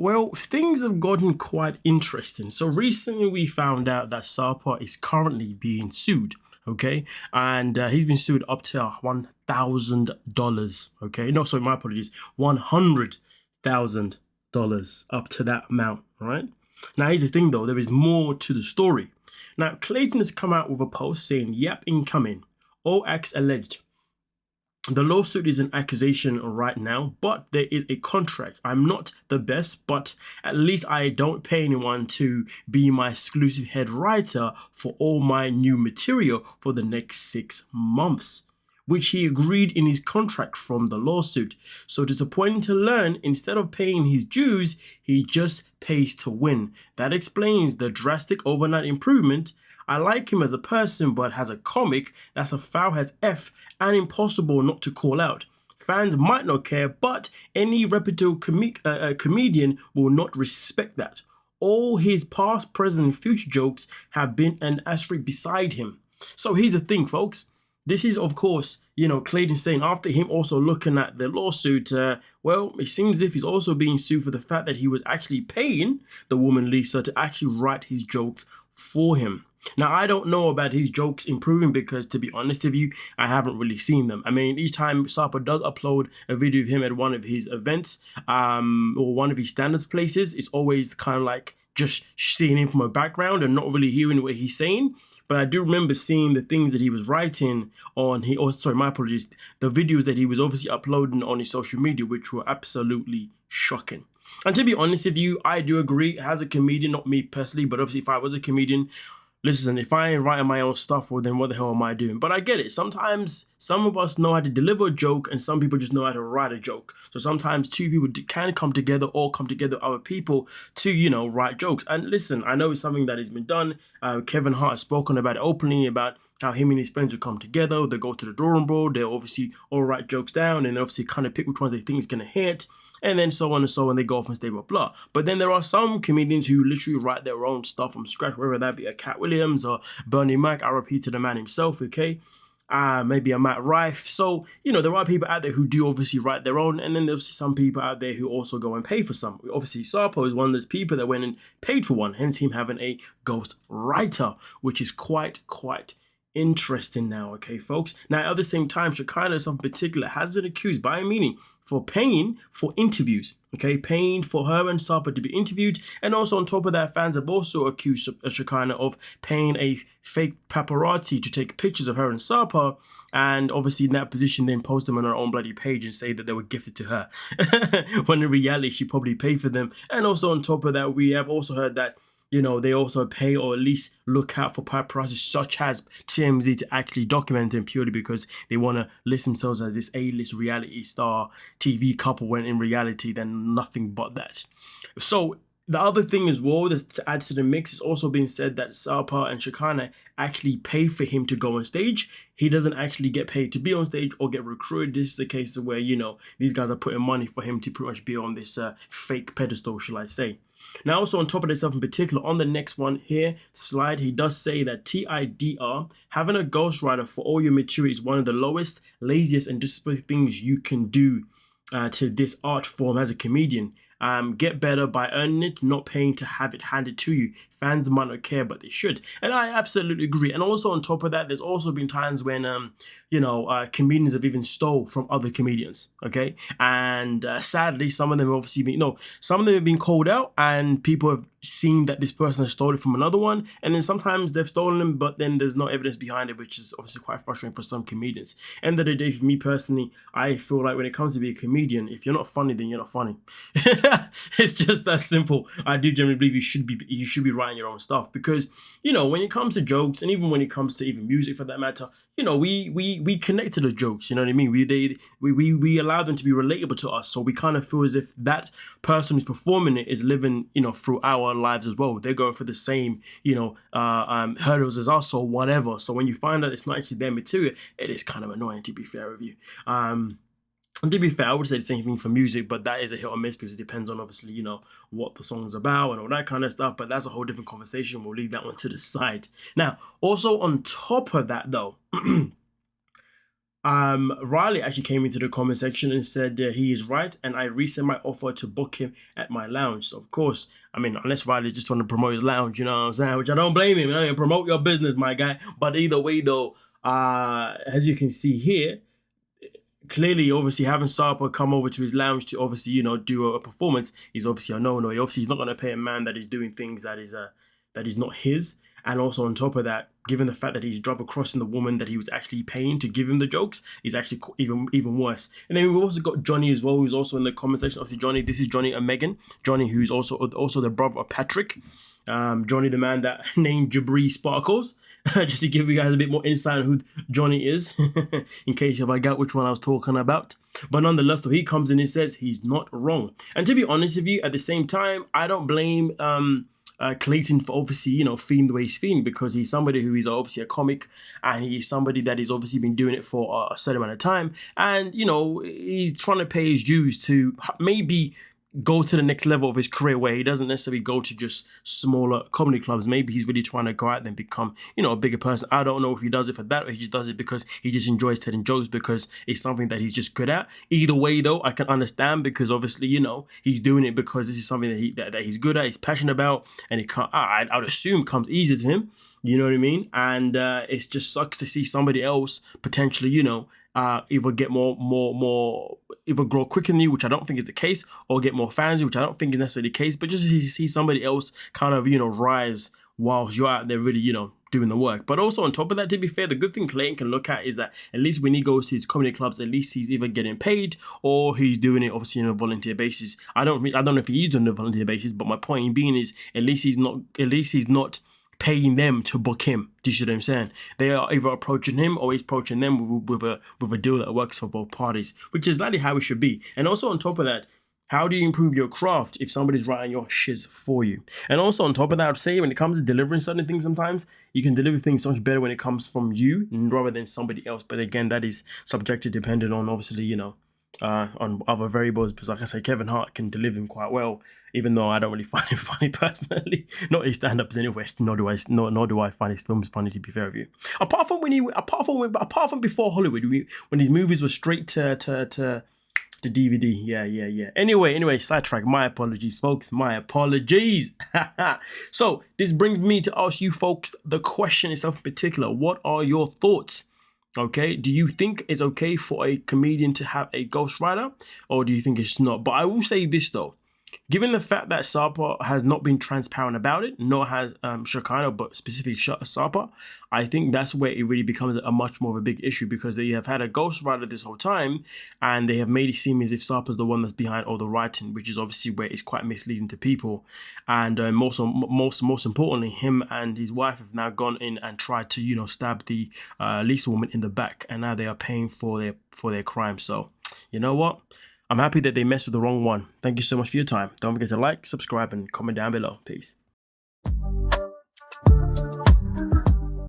Well, things have gotten quite interesting. So recently we found out that Sarper is currently being sued. Okay, and he's been sued up to $1,000. Okay, no, sorry, my apologies, $100,000 up to that amount. Right now, here's the thing though, there is more to the story. Now, Clayton has come out with a post saying, "Yep, incoming. All acts alleged. The lawsuit is an accusation right now, but there is a contract. I'm not the best, but at least I don't pay anyone to be my exclusive head writer for all my new material for the next 6 months," which he agreed in his contract from the lawsuit. So disappointing to learn, instead of paying his dues, he just pays to win. That explains the drastic overnight improvement. I like him as a person, but as a comic, that's a foul as F and impossible not to call out. Fans might not care, but any reputable comedian will not respect that. All his past, present, and future jokes have been an asterisk beside him. So here's the thing, folks. This is, of course, Clayton saying after him also looking at the lawsuit, well, it seems as if he's also being sued for the fact that he was actually paying the woman Lisa to actually write his jokes for him. Now, I don't know about his jokes improving because, to be honest with you, I haven't really seen them. I mean, each time Sarper does upload a video of him at one of his events or one of his standards places, it's always kind of like just seeing him from a background and not really hearing what he's saying. But I do remember seeing the things that he was writing on, the videos that he was obviously uploading on his social media, which were absolutely shocking. And to be honest with you, I do agree, as a comedian, not me personally, but obviously if I was a comedian, listen, if I ain't writing my own stuff, well, then what the hell am I doing? But I get it. Sometimes some of us know how to deliver a joke and some people just know how to write a joke. So sometimes two people can come together or come together with other people to, write jokes. And listen, I know it's something that has been done. Kevin Hart has spoken about it openly, about how him and his friends will come together. They go to the drawing board. They'll obviously all write jokes down and obviously kind of pick which ones they think is going to hit. And then so on and so on, they go off and stay, blah, blah. But then there are some comedians who literally write their own stuff from scratch, whether that be a Cat Williams or Bernie Mac, RIP to the man himself, okay? Maybe a Matt Rife. So, there are people out there who do obviously write their own, and then there's some people out there who also go and pay for some. Obviously, Sarpo is one of those people that went and paid for one, hence him having a ghost writer, which is quite interesting now, okay, folks? Now, at the same time, Shekinah in particular has been accused by a meaning for paying for interviews, okay? Paying for her and Sarper to be interviewed. And also on top of that, fans have also accused Shekinah of paying a fake paparazzi to take pictures of her and Sarper. And obviously in that position, then post them on her own bloody page and say that they were gifted to her. When in reality, she probably paid for them. And also on top of that, we have also heard that they also pay or at least look out for paparazzi such as TMZ to actually document them purely because they want to list themselves as this A-list reality star TV couple when in reality they're nothing but that. So the other thing as well that's to add to the mix, is also being said that Sarper and Shekinah actually pay for him to go on stage. He doesn't actually get paid to be on stage or get recruited. This is a case of where, these guys are putting money for him to pretty much be on this fake pedestal, shall I say. Now, also on top of this in particular, on the next one here, slide, he does say that TIDR, having a ghostwriter for all your material is one of the lowest, laziest, and disrespectful things you can do to this art form as a comedian. Get better by earning it, not paying to have it handed to you. Fans might not care, but they should. And I absolutely agree. And also on top of that, there's also been times when, comedians have even stole from other comedians, okay? And sadly, some of them have obviously been, some of them have been called out and people have seen that this person has stolen it from another one. And then sometimes they've stolen them, but then there's no evidence behind it, which is obviously quite frustrating for some comedians. End of the day, for me personally, I feel like when it comes to be a comedian, if you're not funny, then you're not funny. It's just that simple. I do generally believe you should be writing your own stuff because, when it comes to jokes and even when it comes to even music for that matter, we connect to the jokes, you know what I mean? We allow them to be relatable to us. So we kind of feel as if that person who's performing it is living, through our lives as well. They're going for the same, hurdles as us or whatever. So when you find out it's not actually their material, it is kind of annoying, to be fair with you. And to be fair, I would say the same thing for music, but that is a hit or miss because it depends on obviously, what the song's about and all that kind of stuff. But that's a whole different conversation. We'll leave that one to the side. Now, also on top of that though, Riley actually came into the comment section and said he is right, and I resent my offer to book him at my lounge. So of course, I mean, unless Riley just trying to promote his lounge, you know what I'm saying? Which I don't blame him. I mean, promote your business, my guy. But either way, though, as you can see here, clearly, obviously, having Sarper come over to his lounge to obviously, do a performance is obviously a no-no. Obviously, he's not going to pay a man that is doing things that is not his. And also on top of that, given the fact that he's double crossing the woman that he was actually paying to give him the jokes, is actually even worse. And then we've also got Johnny as well, who's also in the comment section. Obviously, Johnny, this is Johnny and Megan. Johnny, who's also the brother of Patrick. Johnny, the man that named Jabri Sparkles. Just to give you guys a bit more insight on who Johnny is, in case you forgot which one I was talking about. But nonetheless, though, he comes in and says he's not wrong. And to be honest with you, at the same time, I don't blame Clayton for obviously, feeling the way he's feeling, because he's somebody who is obviously a comic, and he's somebody that has obviously been doing it for a certain amount of time. And, he's trying to pay his dues to maybe go to the next level of his career, where he doesn't necessarily go to just smaller comedy clubs. Maybe he's really trying to go out there and become, a bigger person. I don't know if he does it for that, or he just does it because he just enjoys telling jokes, because it's something that he's just good at. Either way, though, I can understand, because obviously, he's doing it because this is something that he's good at, he's passionate about, and it can't, I would assume, comes easy to him. You know what I mean? And it just sucks to see somebody else potentially, either get more, either grow quicker than you, which I don't think is the case, or get more fans, which I don't think is necessarily the case, but just to see somebody else kind of, rise whilst you're out there really, doing the work. But also on top of that, to be fair, the good thing Clayton can look at is that at least when he goes to his comedy clubs, at least he's either getting paid or he's doing it obviously on a volunteer basis. I don't know if he's doing it on a volunteer basis, but my point being is at least he's not paying them to book him. Do you see what I'm saying? They are either approaching him or he's approaching them with a deal that works for both parties, which is exactly how it should be. And also on top of that, how do you improve your craft if somebody's writing your shiz for you? And also on top of that, I'd say when it comes to delivering certain things, sometimes you can deliver things so much better when it comes from you rather than somebody else. But again, that is subjective, depending on obviously, on other variables, because like I say, Kevin Hart can deliver him quite well, even though I don't really find him funny personally. Not his stand-ups anyway, nor do I find his films funny, to be fair with you. Apart from before Hollywood, when his movies were straight to DVD. Yeah. Anyway, sidetrack. My apologies, folks. My apologies. So this brings me to ask you folks the question itself in particular. What are your thoughts? Okay, do you think it's okay for a comedian to have a ghostwriter, or do you think it's not? But I will say this though, given the fact that Sarper has not been transparent about it, nor has Shekinah, but specifically Sarper, I think that's where it really becomes a much more of a big issue, because they have had a ghostwriter this whole time, and they have made it seem as if Sarper's the one that's behind all the writing, which is obviously where it's quite misleading to people. And most importantly, him and his wife have now gone in and tried to stab the Lisa woman in the back, and now they are paying for their crime. So you know what? I'm happy that they messed with the wrong one. Thank you so much for your time. Don't forget to like, subscribe, and comment down below. Peace.